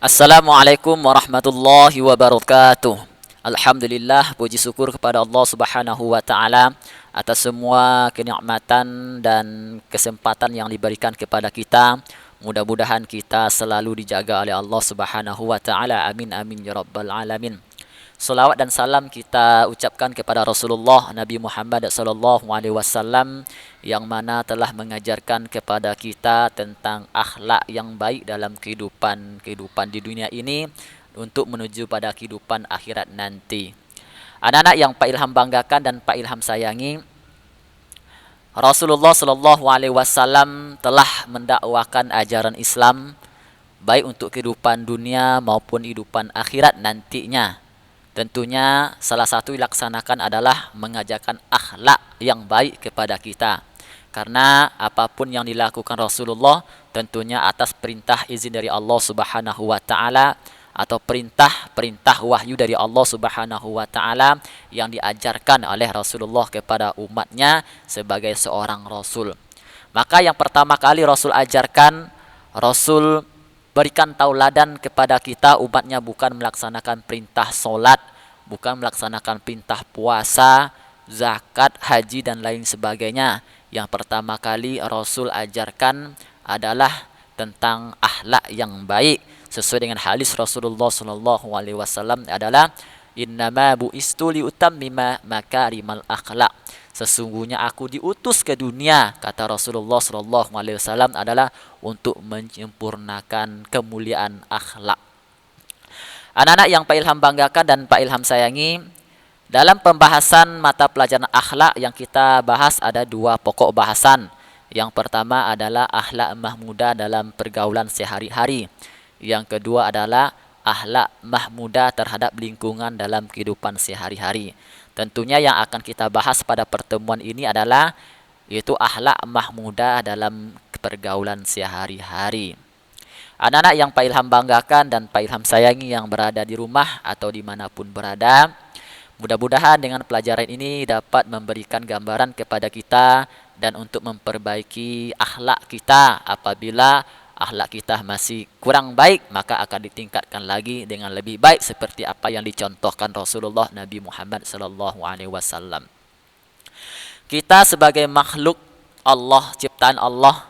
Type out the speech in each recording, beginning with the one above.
Assalamualaikum warahmatullahi wabarakatuh. Alhamdulillah, puji syukur kepada Allah Subhanahu wa taala atas semua kenikmatan dan kesempatan yang diberikan kepada kita. Mudah-mudahan kita selalu dijaga oleh Allah Subhanahu wa taala. Amin amin ya rabbal alamin. Salawat dan salam kita ucapkan kepada Rasulullah Nabi Muhammad sallallahu alaihi wasallam yang mana telah mengajarkan kepada kita tentang akhlak yang baik dalam kehidupan di dunia ini untuk menuju pada kehidupan akhirat nanti. Anak-anak yang Pak Ilham banggakan dan Pak Ilham sayangi, Rasulullah sallallahu alaihi wasallam telah mendakwakan ajaran Islam baik untuk kehidupan dunia maupun kehidupan akhirat nantinya. Tentunya salah satu dilaksanakan adalah mengajarkan akhlak yang baik kepada kita. Karena apapun yang dilakukan Rasulullah tentunya atas perintah izin dari Allah Subhanahu wa taala atau perintah wahyu dari Allah Subhanahu wa taala yang diajarkan oleh Rasulullah kepada umatnya sebagai seorang rasul. Maka yang pertama kali Rasul ajarkan, Rasul berikan tauladan kepada kita umatnya bukan melaksanakan perintah solat, bukan melaksanakan perintah puasa, zakat, haji dan lain sebagainya. Yang pertama kali Rasul ajarkan adalah tentang akhlak yang baik sesuai dengan hadis Rasulullah sallallahu alaihi wasallam adalah innama bu'istu liutammima makarimal akhlak. Sesungguhnya aku diutus ke dunia, kata Rasulullah sallallahu alaihi wasallam, adalah untuk menyempurnakan kemuliaan akhlak. Anak-anak yang Pak Ilham banggakan dan Pak Ilham sayangi, dalam pembahasan mata pelajaran akhlak yang kita bahas ada dua pokok bahasan. Yang pertama adalah akhlak mahmudah dalam pergaulan sehari-hari. Yang kedua adalah akhlak mahmudah terhadap lingkungan dalam kehidupan sehari-hari. Tentunya yang akan kita bahas pada pertemuan ini adalah yaitu akhlak mahmudah dalam pergaulan sehari-hari. Anak-anak yang Pak Ilham banggakan dan Pak Ilham sayangi yang berada di rumah atau dimanapun berada, mudah-mudahan dengan pelajaran ini dapat memberikan gambaran kepada kita dan untuk memperbaiki akhlak kita. Apabila akhlak kita masih kurang baik, maka akan ditingkatkan lagi dengan lebih baik seperti apa yang dicontohkan Rasulullah Nabi Muhammad sallallahu alaihi wasallam. Kita sebagai makhluk Allah, ciptaan Allah,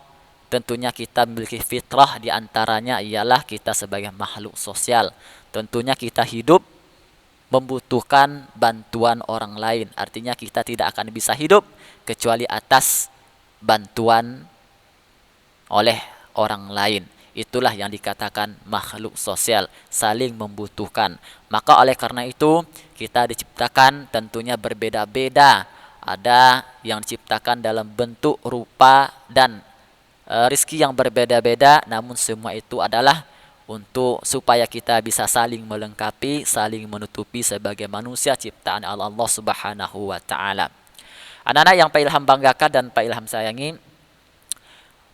tentunya kita memiliki fitrah, di antaranya ialah kita sebagai makhluk sosial. Tentunya kita hidup membutuhkan bantuan orang lain. Artinya kita tidak akan bisa hidup kecuali atas bantuan oleh orang lain. Itulah yang dikatakan makhluk sosial, saling membutuhkan. Maka oleh karena itu kita diciptakan tentunya berbeda-beda. Ada yang diciptakan dalam bentuk, rupa dan rizki yang berbeda-beda, namun semua itu adalah untuk supaya kita bisa saling melengkapi, saling menutupi sebagai manusia ciptaan Allah Subhanahu wa taala. Anak-anak yang Pak Ilham banggakan dan Pak Ilham sayangi,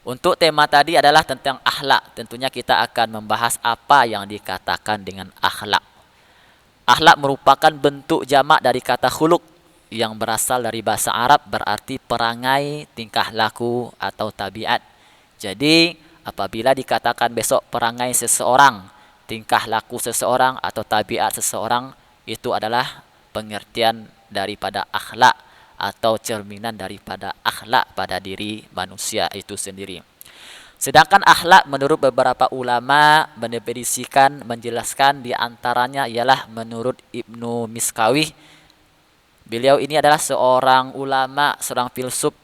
untuk tema tadi adalah tentang akhlak. Tentunya kita akan membahas apa yang dikatakan dengan akhlak. Akhlak merupakan bentuk jamak dari kata khuluq yang berasal dari bahasa Arab, berarti perangai, tingkah laku atau tabiat. Jadi apabila dikatakan besok perangai seseorang, tingkah laku seseorang atau tabiat seseorang, itu adalah pengertian daripada akhlak atau cerminan daripada akhlak pada diri manusia itu sendiri. Sedangkan akhlak menurut beberapa ulama mendefinisikan, menjelaskan, di antaranya ialah menurut Ibnu Miskawi. Beliau ini adalah seorang ulama, seorang filsuf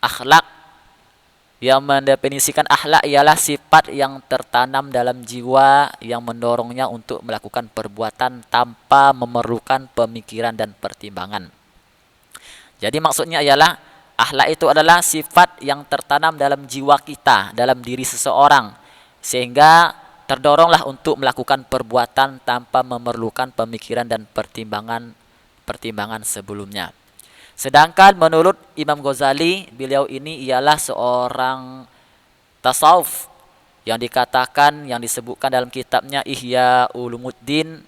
akhlak, yang mendefinisikan akhlak ialah sifat yang tertanam dalam jiwa yang mendorongnya untuk melakukan perbuatan tanpa memerlukan pemikiran dan pertimbangan. Jadi maksudnya ialah akhlak itu adalah sifat yang tertanam dalam jiwa kita, dalam diri seseorang, sehingga terdoronglah untuk melakukan perbuatan tanpa memerlukan pemikiran dan pertimbangan sebelumnya. Sedangkan menurut Imam Ghazali, beliau ini ialah seorang tasawuf yang dikatakan, yang disebutkan dalam kitabnya Ihya Ulumuddin,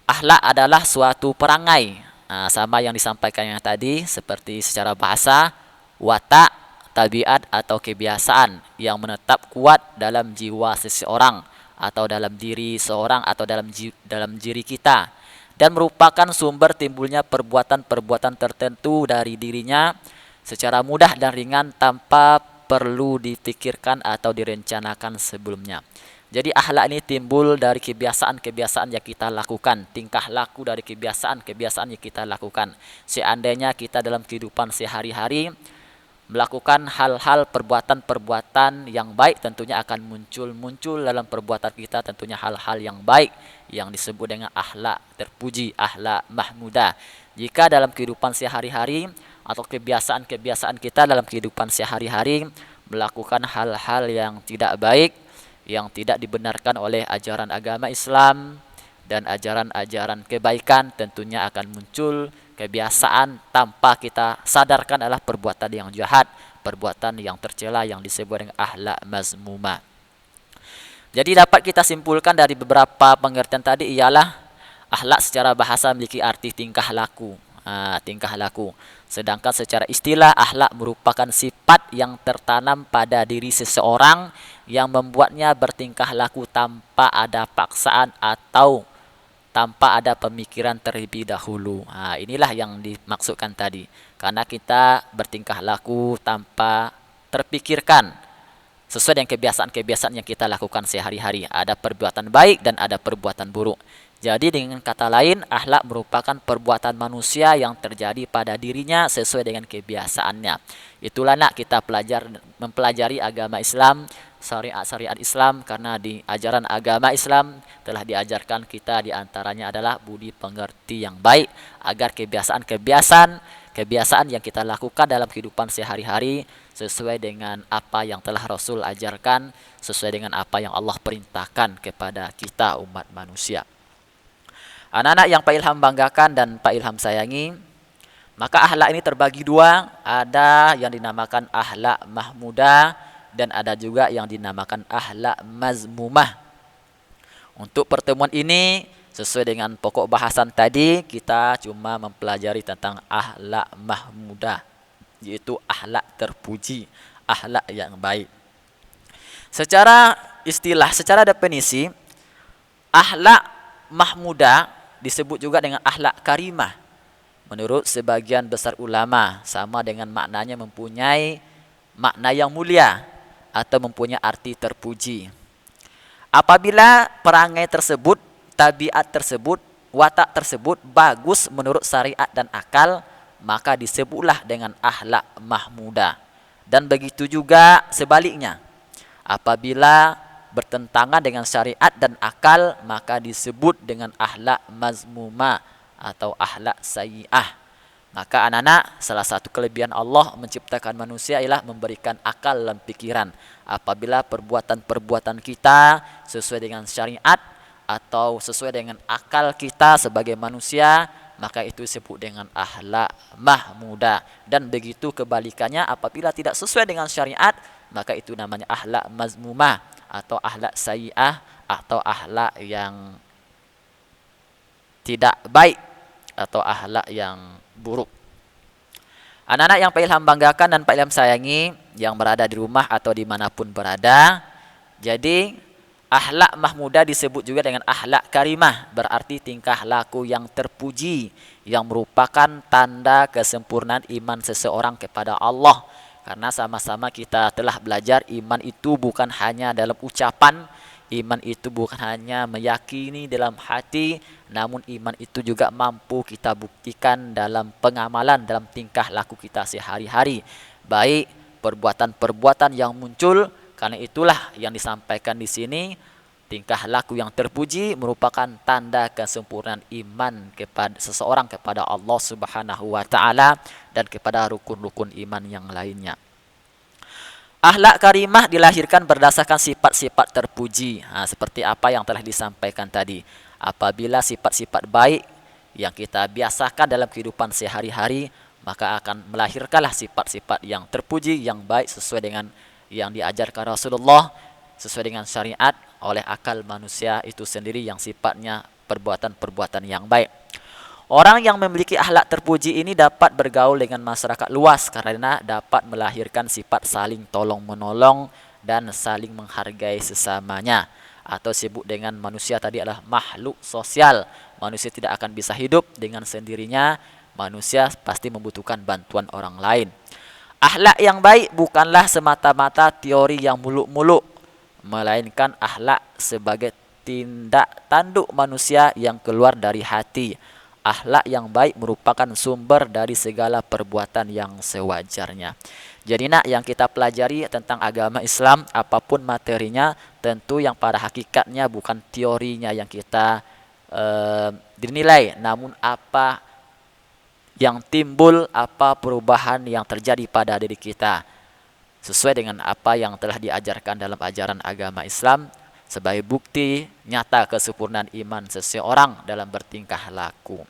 akhlak adalah suatu perangai. Sama yang disampaikan yang tadi, seperti secara bahasa, watak, tabiat atau kebiasaan yang menetap kuat dalam jiwa seseorang atau dalam diri seorang atau dalam diri kita, dan merupakan sumber timbulnya perbuatan-perbuatan tertentu dari dirinya secara mudah dan ringan tanpa perlu dipikirkan atau direncanakan sebelumnya. Jadi akhlak ini timbul dari kebiasaan-kebiasaan yang kita lakukan, tingkah laku dari kebiasaan-kebiasaan yang kita lakukan. Seandainya kita dalam kehidupan sehari-hari melakukan hal-hal perbuatan-perbuatan yang baik, tentunya akan muncul dalam perbuatan kita tentunya hal-hal yang baik yang disebut dengan akhlak terpuji, akhlak mahmudah. Jika dalam kehidupan sehari-hari atau kebiasaan-kebiasaan kita dalam kehidupan sehari-hari melakukan hal-hal yang tidak baik, yang tidak dibenarkan oleh ajaran agama Islam dan ajaran-ajaran kebaikan, tentunya akan muncul kebiasaan tanpa kita sadarkan adalah perbuatan yang jahat, perbuatan yang tercela yang disebut dengan akhlak mazmumah. Jadi dapat kita simpulkan dari beberapa pengertian tadi ialah akhlak secara bahasa memiliki arti tingkah laku. Tingkah laku. Sedangkan secara istilah akhlak merupakan sifat yang tertanam pada diri seseorang yang membuatnya bertingkah laku tanpa ada paksaan atau tanpa ada pemikiran terlebih dahulu. Inilah yang dimaksudkan tadi. Karena kita bertingkah laku tanpa terpikirkan sesuai dengan kebiasaan-kebiasaan yang kita lakukan sehari-hari. Ada perbuatan baik dan ada perbuatan buruk. Jadi dengan kata lain, akhlak merupakan perbuatan manusia yang terjadi pada dirinya sesuai dengan kebiasaannya. Itulah nak kita mempelajari agama Islam, syariat Islam, karena di ajaran agama Islam telah diajarkan kita diantaranya adalah budi pengerti yang baik, agar kebiasaan yang kita lakukan dalam kehidupan sehari-hari sesuai dengan apa yang telah Rasul ajarkan, sesuai dengan apa yang Allah perintahkan kepada kita umat manusia. Anak-anak yang Pak Ilham banggakan dan Pak Ilham sayangi, maka akhlak ini terbagi dua, ada yang dinamakan akhlak mahmudah dan ada juga yang dinamakan akhlak mazmumah. Untuk pertemuan ini sesuai dengan pokok bahasan tadi, kita cuma mempelajari tentang akhlak mahmudah, yaitu akhlak terpuji, akhlak yang baik. Secara istilah, secara definisi, akhlak mahmudah disebut juga dengan akhlak karimah. Menurut sebagian besar ulama, sama dengan maknanya mempunyai makna yang mulia atau mempunyai arti terpuji. Apabila perangai tersebut, tabiat tersebut, watak tersebut bagus menurut syariat dan akal, maka disebutlah dengan akhlak mahmudah. Dan begitu juga sebaliknya. Apabila bertentangan dengan syariat dan akal, maka disebut dengan akhlak mazmumah atau akhlak sayyi'ah. Maka anak-anak, salah satu kelebihan Allah menciptakan manusia ialah memberikan akal dalam pikiran. Apabila perbuatan-perbuatan kita sesuai dengan syariat atau sesuai dengan akal kita sebagai manusia, maka itu disebut dengan akhlak mahmudah. Dan begitu kebalikannya, apabila tidak sesuai dengan syariat, maka itu namanya akhlak mazmumah atau akhlak sayyi'ah atau akhlak yang tidak baik atau akhlak yang buruk. Anak-anak yang Pak Ilham banggakan dan Pak Ilham sayangi, yang berada di rumah atau dimanapun berada, jadi akhlak mahmudah disebut juga dengan akhlak karimah, berarti tingkah laku yang terpuji, yang merupakan tanda kesempurnaan iman seseorang kepada Allah. Karena sama-sama kita telah belajar, iman itu bukan hanya dalam ucapan, iman itu bukan hanya meyakini dalam hati, namun iman itu juga mampu kita buktikan dalam pengamalan, dalam tingkah laku kita sehari-hari. Baik perbuatan-perbuatan yang muncul, karena itulah yang disampaikan di sini, tingkah laku yang terpuji merupakan tanda kesempurnaan iman kepada seseorang kepada Allah Subhanahu wa taala dan kepada rukun-rukun iman yang lainnya. Akhlak karimah dilahirkan berdasarkan sifat-sifat terpuji. Seperti apa yang telah disampaikan tadi. Apabila sifat-sifat baik yang kita biasakan dalam kehidupan sehari-hari, maka akan melahirkanlah sifat-sifat yang terpuji, yang baik sesuai dengan yang diajarkan Rasulullah, sesuai dengan syariat oleh akal manusia itu sendiri yang sifatnya perbuatan-perbuatan yang baik. Orang yang memiliki akhlak terpuji ini dapat bergaul dengan masyarakat luas karena dapat melahirkan sifat saling tolong-menolong dan saling menghargai sesamanya. atau disebut dengan manusia tadi adalah makhluk sosial. Manusia tidak akan bisa hidup dengan sendirinya. Manusia pasti membutuhkan bantuan orang lain. Akhlak yang baik bukanlah semata-mata teori yang muluk-muluk, melainkan akhlak sebagai tindak tanduk manusia yang keluar dari hati. Akhlak yang baik merupakan sumber dari segala perbuatan yang sewajarnya. Jadi yang kita pelajari tentang agama Islam, apapun materinya, tentu yang pada hakikatnya bukan teorinya yang kita dinilai, namun apa yang timbul, apa perubahan yang terjadi pada diri kita sesuai dengan apa yang telah diajarkan dalam ajaran agama Islam sebagai bukti nyata kesempurnaan iman seseorang dalam bertingkah laku.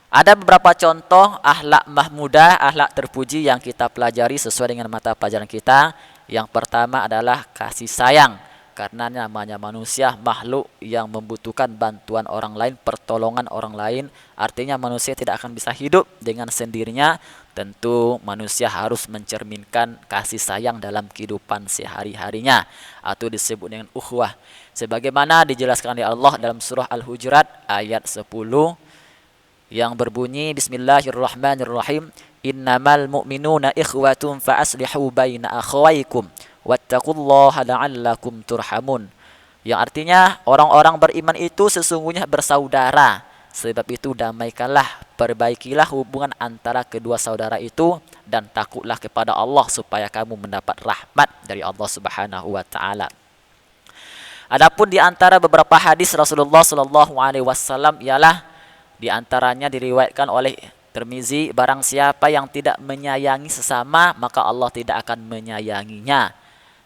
Ada beberapa contoh akhlak mahmudah, akhlak terpuji yang kita pelajari sesuai dengan mata pelajaran kita. Yang pertama adalah kasih sayang. Karena namanya manusia makhluk yang membutuhkan bantuan orang lain, pertolongan orang lain. Artinya manusia tidak akan bisa hidup dengan sendirinya. Tentu manusia harus mencerminkan kasih sayang dalam kehidupan sehari-harinya, atau disebut dengan ukhuwah. Sebagaimana dijelaskan oleh Allah dalam surah Al-Hujurat ayat 10 yang berbunyi Bismillahirrahmanirrahim, innamal mu'minuna ikhwatun fa aslihu baina akhawaykum wattaqullaha la'allakum turhamun. Yang artinya orang-orang beriman itu sesungguhnya bersaudara. Sebab itu damaikanlah, perbaikilah hubungan antara kedua saudara itu, dan takutlah kepada Allah supaya kamu mendapat rahmat dari Allah Subhanahu wa taala. Adapun di antara beberapa hadis Rasulullah sallallahu alaihi wasallam ialah di antaranya diriwayatkan oleh Tirmizi, barang siapa yang tidak menyayangi sesama, maka Allah tidak akan menyayanginya.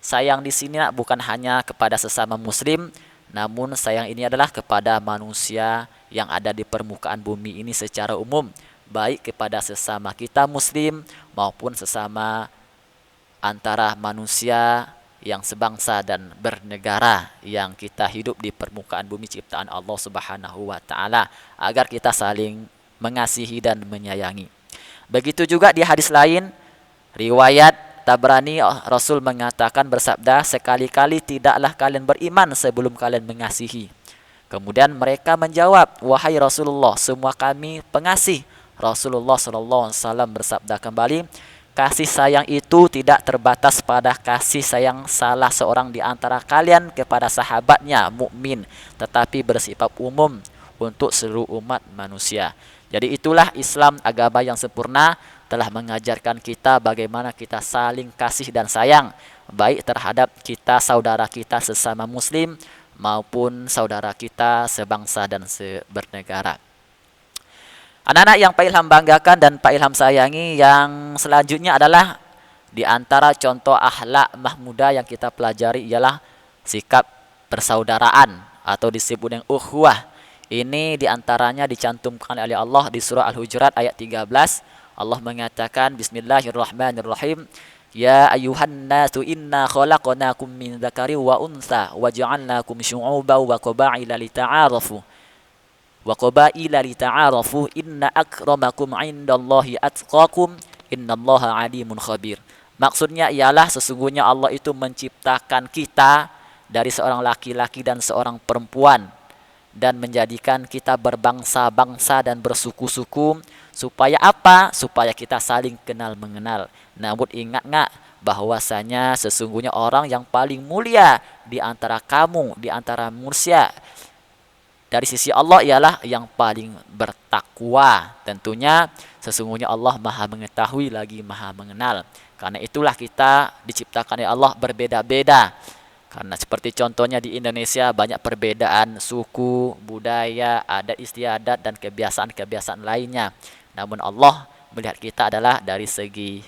Sayang di sini bukan hanya kepada sesama muslim, namun sayang ini adalah kepada manusia yang ada di permukaan bumi ini secara umum, baik kepada sesama kita muslim maupun sesama antara manusia yang sebangsa dan bernegara yang kita hidup di permukaan bumi ciptaan Allah Subhanahu wa taala, agar kita saling mengasihi dan menyayangi. Begitu juga di hadis lain riwayat Tabrani, Rasul mengatakan bersabda, sekali-kali tidaklah kalian beriman sebelum kalian mengasihi. Kemudian mereka menjawab, wahai Rasulullah, semua kami pengasih. Rasulullah SAW bersabda kembali, kasih sayang itu tidak terbatas pada kasih sayang salah seorang di antara kalian kepada sahabatnya mukmin, tetapi bersifat umum untuk seluruh umat manusia. Jadi itulah Islam, agama yang sempurna, telah mengajarkan kita bagaimana kita saling kasih dan sayang, baik terhadap kita saudara kita sesama muslim maupun saudara kita sebangsa dan sebernegara. Anak-anak yang Pak Ilham banggakan dan Pak Ilham sayangi, yang selanjutnya adalah di antara contoh akhlak mahmudah yang kita pelajari ialah sikap persaudaraan atau disebut dengan ukhuwah. Ini diantaranya dicantumkan oleh Allah di surah Al-Hujurat ayat 13. Allah mengatakan Bismillahirrahmanirrahim, ya ayuhan nasu inna khalaqnakum min dzakari wa untha wa ja'alnakum syu'uban wa qabaila lita'arafu inna akramakum 'indallahi atqakum innallaha 'alimun khabir. Maksudnya ialah sesungguhnya Allah itu menciptakan kita dari seorang laki-laki dan seorang perempuan, dan menjadikan kita berbangsa-bangsa dan bersuku-suku. Supaya apa? Supaya kita saling kenal mengenal. Namun ingat nggak bahwasanya sesungguhnya orang yang paling mulia di antara kamu, di antara manusia, dari sisi Allah ialah yang paling bertakwa. Tentunya sesungguhnya Allah maha mengetahui lagi maha mengenal. Karena itulah kita diciptakan oleh Allah berbeda-beda. Karena seperti contohnya di Indonesia banyak perbedaan suku, budaya, adat istiadat, dan kebiasaan-kebiasaan lainnya. Namun Allah melihat kita adalah dari segi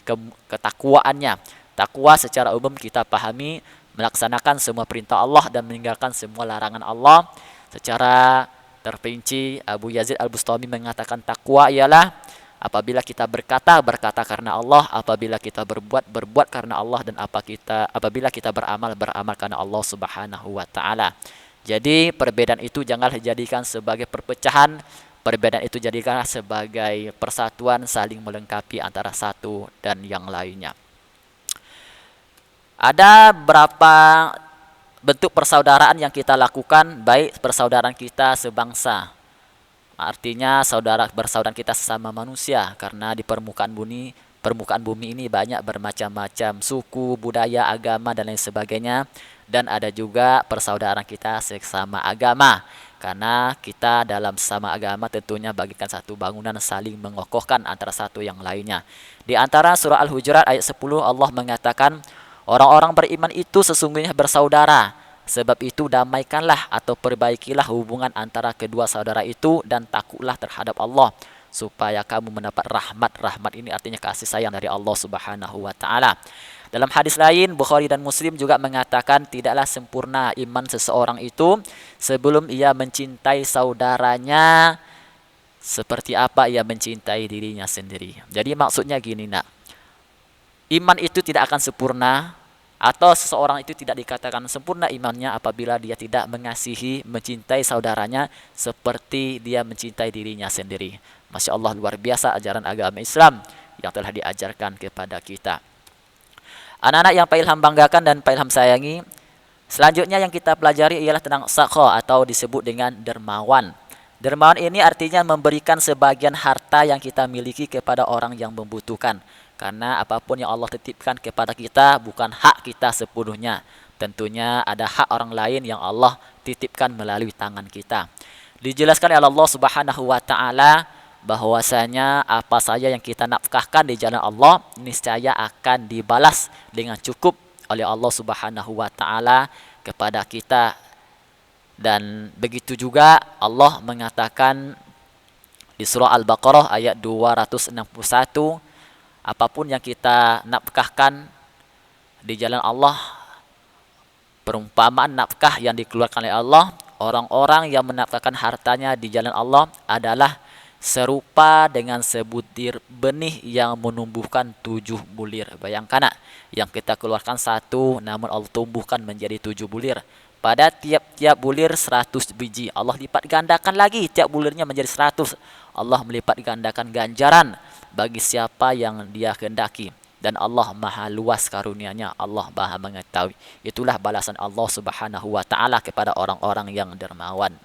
ketakwaannya. Takwa secara umum kita pahami melaksanakan semua perintah Allah dan meninggalkan semua larangan Allah. Secara terperinci Abu Yazid Al-Bustami mengatakan takwa ialah apabila kita berkata karena Allah, apabila kita berbuat karena Allah, dan apabila kita beramal karena Allah Subhanahu wa taala. Jadi perbedaan itu janganlah dijadikan sebagai perpecahan, perbedaan itu jadikanlah sebagai persatuan, saling melengkapi antara satu dan yang lainnya. Ada berapa bentuk persaudaraan yang kita lakukan, baik persaudaraan kita sebangsa, artinya bersaudara kita sesama manusia, karena di permukaan bumi ini banyak bermacam-macam suku, budaya, agama dan lain sebagainya. Dan ada juga persaudaraan kita sesama agama, karena kita dalam sama agama tentunya bagikan satu bangunan, saling mengokohkan antara satu yang lainnya. Di antara surah Al-Hujurat ayat 10 Allah mengatakan, orang-orang beriman itu sesungguhnya bersaudara. Sebab itu damaikanlah atau perbaikilah hubungan antara kedua saudara itu dan takutlah terhadap Allah supaya kamu mendapat rahmat. Rahmat ini artinya kasih sayang dari Allah Subhanahu wa taala. Dalam hadis lain, Bukhari dan Muslim juga mengatakan, tidaklah sempurna iman seseorang itu sebelum ia mencintai saudaranya seperti apa ia mencintai dirinya sendiri. Jadi maksudnya gini nak, iman itu tidak akan sempurna, atau seseorang itu tidak dikatakan sempurna imannya apabila dia tidak mengasihi, mencintai saudaranya seperti dia mencintai dirinya sendiri. Masya Allah, luar biasa ajaran agama Islam yang telah diajarkan kepada kita. Anak-anak yang Pak Ilham banggakan dan Pak Ilham sayangi, selanjutnya yang kita pelajari ialah tentang sakha atau disebut dengan dermawan. Dermawan ini artinya memberikan sebagian harta yang kita miliki kepada orang yang membutuhkan. Karena apapun yang Allah titipkan kepada kita bukan hak kita sepenuhnya. Tentunya ada hak orang lain yang Allah titipkan melalui tangan kita. Dijelaskan oleh Allah Subhanahu wa taala bahwasanya apa saja yang kita nafkahkan di jalan Allah niscaya akan dibalas dengan cukup oleh Allah Subhanahu wa taala kepada kita. Dan begitu juga Allah mengatakan di surah Al-Baqarah ayat 261, apapun yang kita nafkahkan di jalan Allah, perumpamaan nafkah yang dikeluarkan oleh Allah, orang-orang yang menafkahkan hartanya di jalan Allah adalah serupa dengan sebutir benih yang menumbuhkan 7 bulir. Bayangkan yang kita keluarkan 1, namun Allah tumbuhkan menjadi 7 bulir. Pada tiap-tiap bulir 100 biji. Allah lipat gandakan lagi, tiap bulirnya menjadi 100. Allah melipat gandakan ganjaran bagi siapa yang dia kehendaki. Dan Allah maha luas karunia-Nya, Allah maha mengetahui. Itulah balasan Allah Subhanahu wa taala kepada orang-orang yang dermawan.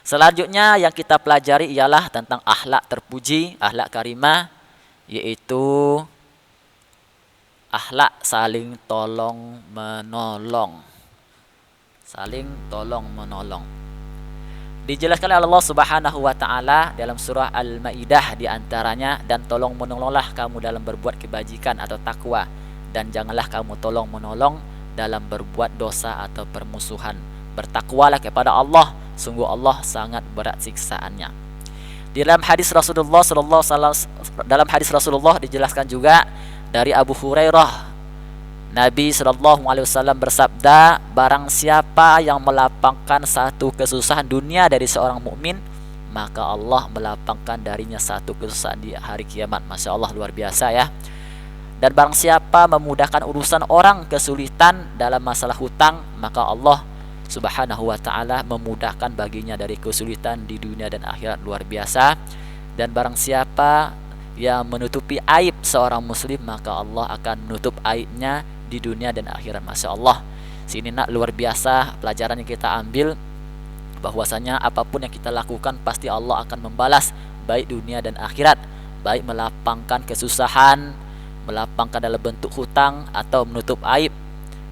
Selanjutnya yang kita pelajari ialah tentang akhlak terpuji, akhlak karimah, yaitu akhlak saling tolong menolong. Saling tolong menolong. Dijelaskan oleh Allah Subhanahu wa taala dalam surah Al-Maidah di antaranya, dan tolong menolonglah kamu dalam berbuat kebajikan atau takwa, dan janganlah kamu tolong menolong dalam berbuat dosa atau permusuhan. Bertakwalah kepada Allah, sungguh Allah sangat berat siksaannya. Dalam hadis Rasulullah dijelaskan juga dari Abu Hurairah, Nabi SAW bersabda, barang siapa yang melapangkan satu kesusahan dunia dari seorang mukmin, maka Allah melapangkan darinya satu kesusahan di hari kiamat. Masya Allah, luar biasa ya. Dan barang siapa memudahkan urusan orang kesulitan dalam masalah hutang, maka Allah Subhanahu wa ta'ala memudahkan baginya dari kesulitan di dunia dan akhirat. Luar biasa. Dan barang siapa yang menutupi aib seorang muslim, maka Allah akan menutup aibnya di dunia dan akhirat. Masya Allah, sini nak luar biasa pelajaran yang kita ambil, bahwasanya apapun yang kita lakukan pasti Allah akan membalas, baik dunia dan akhirat, baik melapangkan kesusahan, melapangkan dalam bentuk hutang atau menutup aib,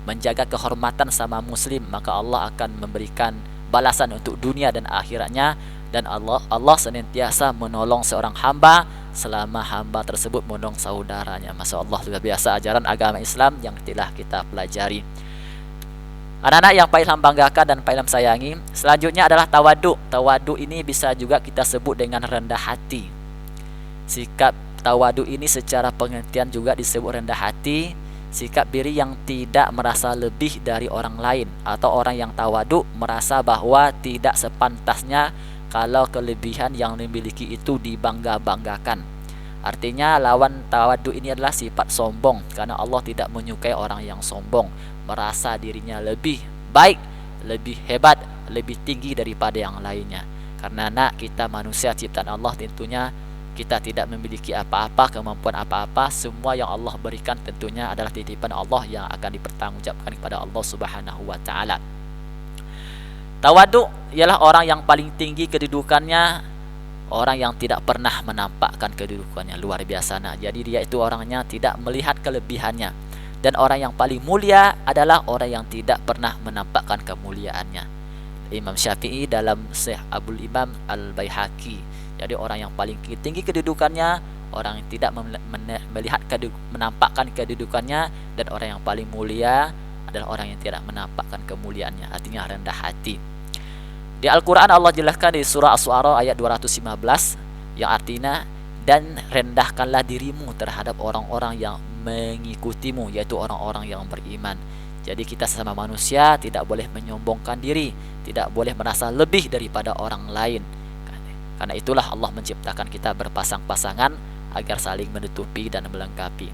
menjaga kehormatan sama muslim, maka Allah akan memberikan balasan untuk dunia dan akhiratnya. Dan Allah senantiasa menolong seorang hamba selama hamba tersebut menolong saudaranya. Masya Allah, luar biasa ajaran agama Islam yang telah kita pelajari. Anak-anak yang Pak Ilham banggakan dan Pak Ilham sayangi, selanjutnya adalah tawadu. Tawadu ini bisa juga kita sebut dengan rendah hati. Sikap tawadu ini secara pengertian juga disebut rendah hati, sikap diri yang tidak merasa lebih dari orang lain, atau orang yang tawadu merasa bahwa tidak sepantasnya kalau kelebihan yang dimiliki itu dibangga-banggakan. Artinya lawan tawadu ini adalah sifat sombong, karena Allah tidak menyukai orang yang sombong, merasa dirinya lebih baik, lebih hebat, lebih tinggi daripada yang lainnya. Karena kita manusia ciptaan Allah, tentunya kita tidak memiliki apa-apa, kemampuan apa-apa. Semua yang Allah berikan tentunya adalah titipan Allah yang akan dipertanggungjawabkan kepada Allah Subhanahu wa taala. Tawaduk ialah orang yang paling tinggi kedudukannya, orang yang tidak pernah menampakkan kedudukannya. Luar biasa. Nah, jadi dia itu orangnya tidak melihat kelebihannya. Dan orang yang paling mulia adalah orang yang tidak pernah menampakkan kemuliaannya. Imam Syafi'i dalam Sahih Abul Imam Al-Baihaqi. Jadi orang yang paling tinggi kedudukannya, orang yang tidak menampakkan kedudukannya, dan orang yang paling mulia adalah orang yang tidak menampakkan kemuliaannya, artinya rendah hati. Di Al-Quran Allah jelaskan di surah As-Su'ara ayat 215 yang artinya, dan rendahkanlah dirimu terhadap orang-orang yang mengikutimu, yaitu orang-orang yang beriman. Jadi kita sesama manusia tidak boleh menyombongkan diri, tidak boleh merasa lebih daripada orang lain. Karena itulah Allah menciptakan kita berpasang-pasangan agar saling menutupi dan melengkapi.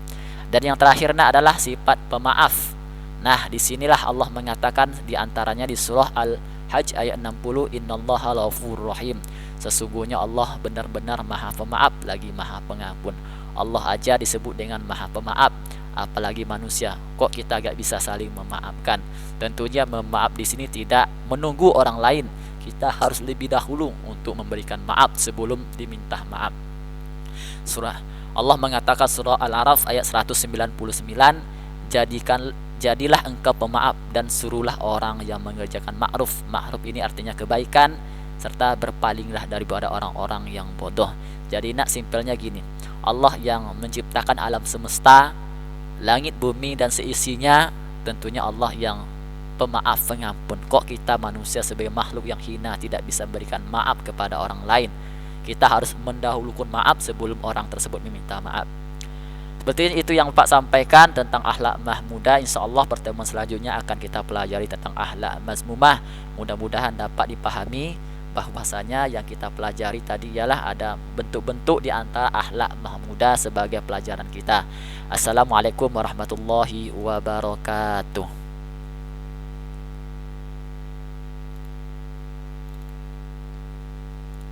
Dan yang terakhirnya adalah sifat pemaaf. Nah, disinilah Allah mengatakan diantaranya di surah Al-Hajj ayat 60, Innallaha ghafurur rahim. Sesungguhnya Allah benar-benar maha pemaaf lagi maha pengampun. Allah aja disebut dengan maha pemaaf, apalagi manusia. Kok kita gak bisa saling memaafkan? Tentunya memaaf di sini tidak menunggu orang lain. Kita harus lebih dahulu untuk memberikan maaf sebelum diminta maaf. Allah mengatakan surah Al-A'raf ayat 199, jadilah engkau pemaaf dan suruhlah orang yang mengerjakan ma'ruf. Ma'ruf ini artinya kebaikan, serta berpalinglah daripada orang-orang yang bodoh. Jadi nak simpelnya gini, Allah yang menciptakan alam semesta, langit, bumi dan seisinya, tentunya Allah yang pemaaf pengampun. Kok kita manusia sebagai makhluk yang hina tidak bisa berikan maaf kepada orang lain? Kita harus mendahulukan maaf sebelum orang tersebut meminta maaf. Seperti itu yang Pak sampaikan tentang akhlak mahmudah. InsyaAllah pertemuan selanjutnya akan kita pelajari tentang akhlak mazmumah. Mudah-mudahan dapat dipahami bahwasanya yang kita pelajari tadi ialah ada bentuk-bentuk di antara akhlak mahmudah sebagai pelajaran kita. Assalamualaikum warahmatullahi wabarakatuh.